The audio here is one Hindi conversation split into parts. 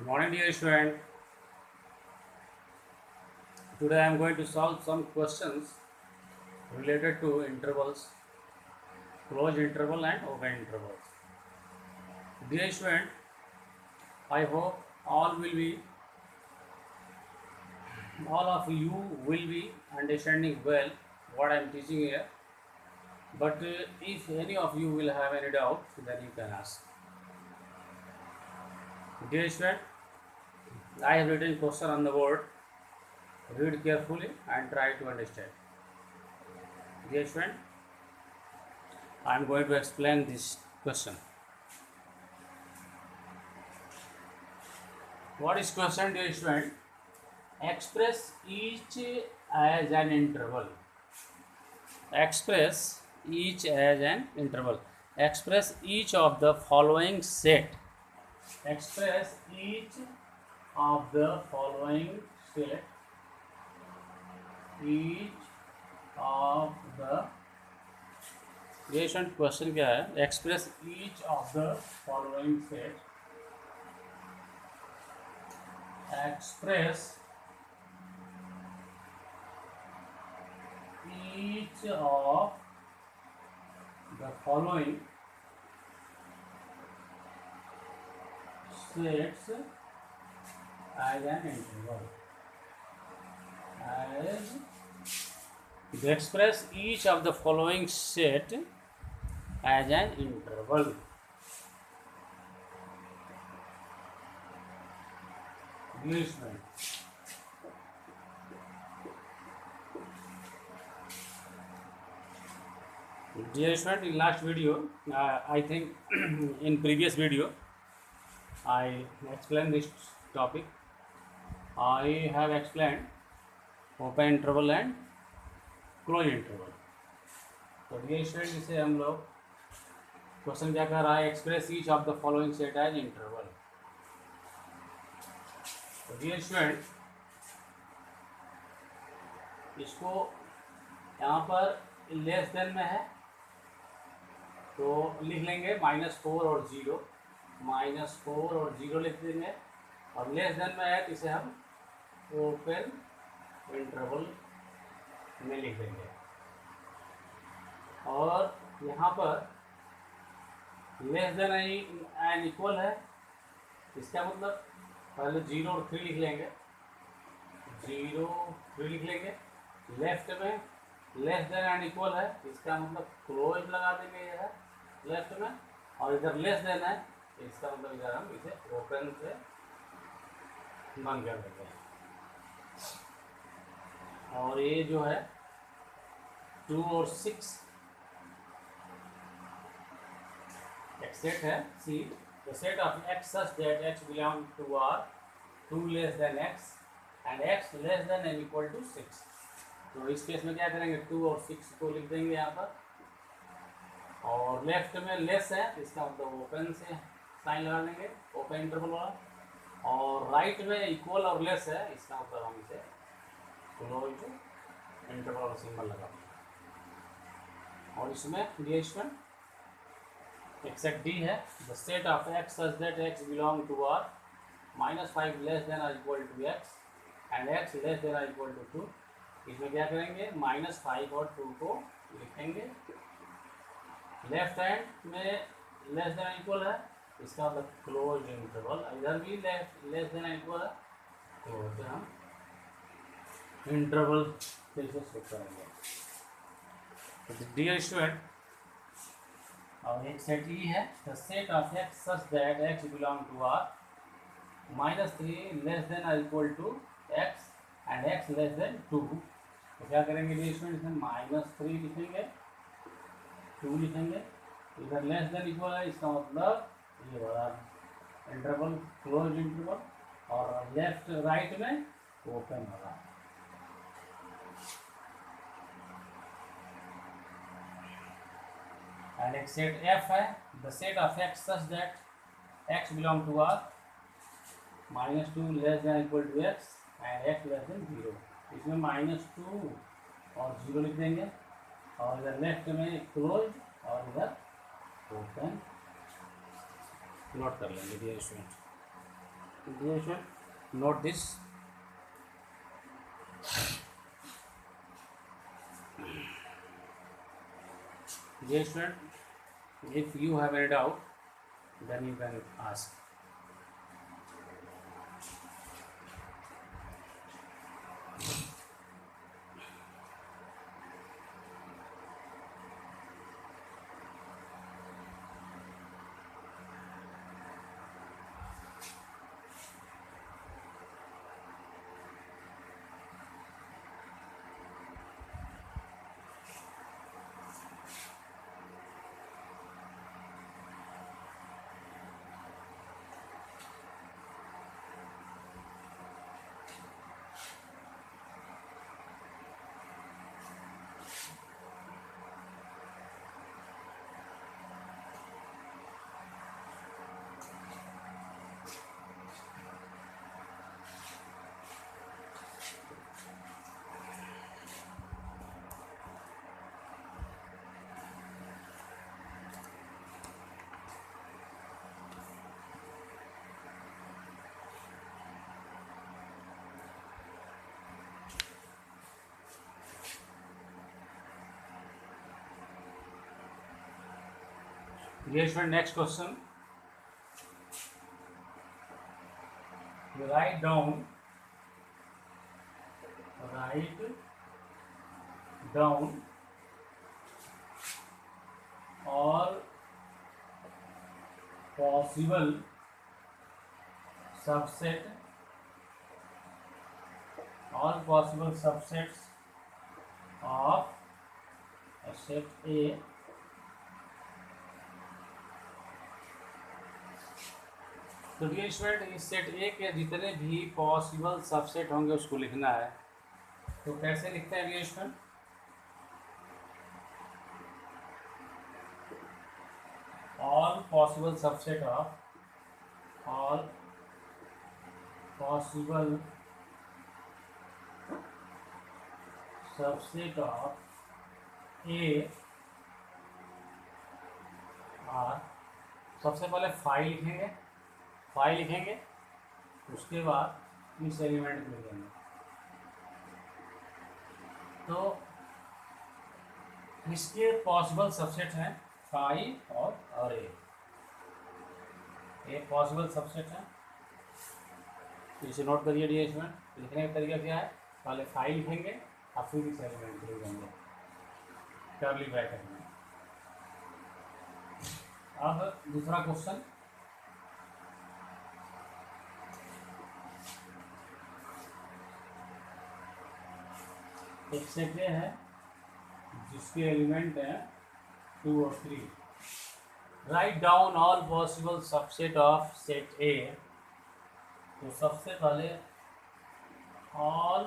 Morning, dear student. Today I am going to solve some questions related to intervals, closed interval and open intervals. Dear student, I hope all of you will be understanding well what I am teaching here. But if any of you will have any doubt, then you can ask. Dear student, I have written question on the board. Read carefully and try to understand. Dear student, I am going to explain this question. What is question, dear student? Express each as an interval. Express each as an interval. Express each of the following set. Express each of the following set. Each of the question क्या है? Express each of the following set. Express each of the following sets as an interval. Express each of the following set as an interval. Dear student, in last video, I think in previous video, I explained this topic. I have explained open interval and closed interval. तो dear student, इसे हम लोग क्वेश्चन क्या कर रहा है? Express each of the following set as interval. तो dear student, इसको यहाँ पर लेस देन में है तो लिख लेंगे -4 और 0. -4 और 0 लिख देंगे. और लेस देन में है तो इसे हम ओपन इंटरवल में लिख देंगे. और यहाँ पर लेस देन एंड इक्वल है. इसका मतलब पहले 0 और 3 लिख लेंगे. 0 3 लिख लेंगे. लेफ्ट में लेस देन एंड इक्वल है, इसका मतलब क्लोज लगा देंगे यह लेफ्ट में. और इधर लेस देन है, इसका मतलब इधर हम इसे ओपन से बंद कर देंगे. और ये जो है 2 और 6 एक सेट है. See the set of x such that x belong to R 2 less than x and x less than and equal to 6. तो इस केस में क्या करेंगे? 2 और 6 को लिख देंगे यहाँ पर. और लेफ्ट में लेस है, इसका मतलब ओपन से साइन लगा देंगे, ओपन इंटरवल वाला. और राइट में इक्वल और लेस है, इसका मतलब हम इसे क्लोज इंटरवल वाला सिंबल लगा देंगे. और इसमें रिएक्शन एक्सेट डी है. The set of x such that x belong to R -5 less than और equal to x and x less than और इक्वल टू 2. इसमें क्या करेंगे? -5 और 2 को लिखेंगे. लेफ्ट हैंड में लेस देन इक्वल है, इसका मतलब क्लोज इंटरवल. इधर भी लेस देन इक्वल है, तो हम इंटरवल फिर से शुरू करेंगे. डियर स्टूडेंट, और एक सेट ई है. The set of x such that x belong to R -3 less than और equal to x and x less than 2. तो क्या करेंगे डियर स्टूडेंट? इसमें -3 लिखेंगे, 2 लिखेंगे. इधर लेस देन इक्वल है, इसका मतलब ये वाला इंटरवल क्लोज इंटरवल. और लेफ्ट राइट में ओपन होगा. एंड एक सेट f है. The set of x such that x belong to R -2 less than equal to x and x less than 0. इसमें -2 और 0 लिख देंगे. और इधर लेफ्ट में क्लोज और इधर ओपन नोट कर लेंगे dear student. Dear student, note this. Dear student, if you have any doubt, then you can ask. Dear student, next question. You write down all possible subsets of a set A तो डियर स्टूडेंट इस सेट ए के जितने भी पॉसिबल सबसेट होंगे उसको लिखना है। तो कैसे लिखते हैं dear student? All possible subset of a R. सबसे पहले फाइल लिखेंगे, उसके बाद इस एलिमेंट को लिखेंगे। तो इसके पॉसिबल सबसेट हैं फाइव और ए पॉसिबल सबसेट है। इसे नोट करिए डियर स्टूडेंट। लिखने का तरीका क्या है? पहले फाइल लिखेंगे और फिर इस एलिमेंट को लिखेंगे कर्ली ब्रैकेट में। अब दूसरा क्वेश्चन, एक सेट ए है जिसके एलिमेंट हैं 2 और 3। Write down all possible subset of set ए। तो सबसे पहले all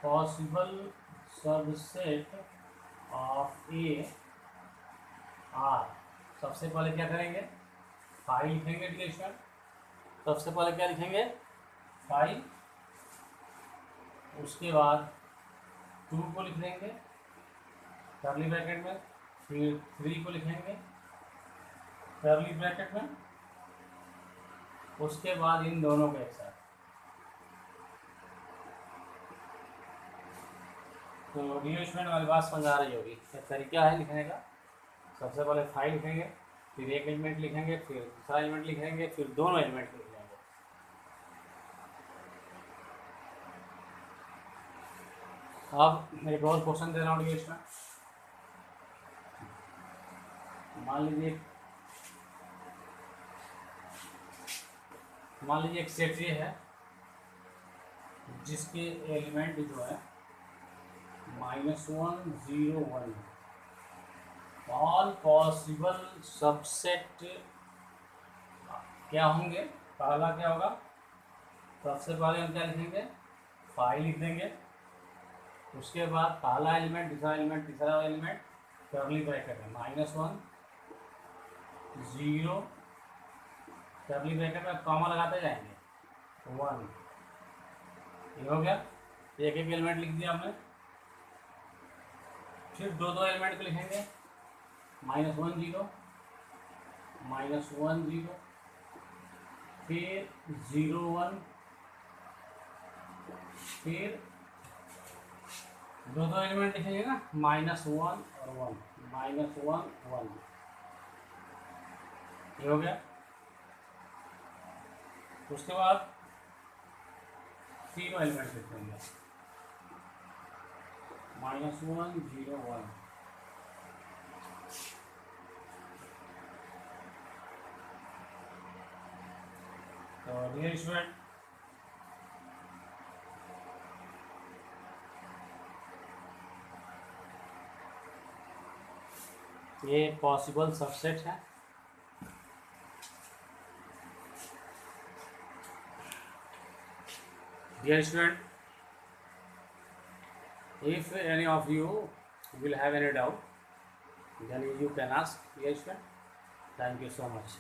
possible subset of a R. सबसे पहले क्या करेंगे? फाइल लिखेंगे डियर स्टूडेंट। सबसे पहले क्या लिखेंगे? फाइल। उसके बाद 2 को लिख देंगे कर्ली ब्रैकेट में, फिर 3 को लिखेंगे कर्ली ब्रैकेट में, उसके बाद इन दोनों को एक साथ। तो डियर स्टूडेंट वाली बात समझ आ रही होगी। तरीका है लिखने का। सबसे पहले फाइल लिखेंगे, फिर एक एलिमेंट लिखेंगे, फिर दूसरा एलिमेंट लिखेंगे, फिर दोनों एलिमेंट को लिखेंगे। अब एक और क्वेश्चन दे रहा हूँ डियर स्टूडेंट। मान लीजिए एक सेट ये है जिसके एलिमेंट जो है -1 0 1। ऑल पॉसिबल सबसेट क्या होंगे? पहला क्या होगा? सबसे पहले हम क्या लिखेंगे? फाइल लिख देंगे। उसके बाद पहला एलिमेंट, दूसरा एलिमेंट, तीसरा एलिमेंट कर्ली ब्रैकेट है -1 0 कर्ली ब्रैकेट में कॉमा लगाते जाएंगे 1। ये हो गया। एक एक एलिमेंट लिख दिया हमने। फिर दो एलिमेंट को लिखेंगे -1 0 -1 0 फिर 0 1, फिर दो एलिमेंट लिखेंगे ना, -1 और 1, -1 1, ये हो गया। उसके बाद तीनों एलिमेंट लिखेंगे, -1 0 1। तो डियर स्टूडेंट, ये पॉसिबल सबसेट है। Dear student, if any of you will have any doubt, then you can ask. Dear student, thank you so much.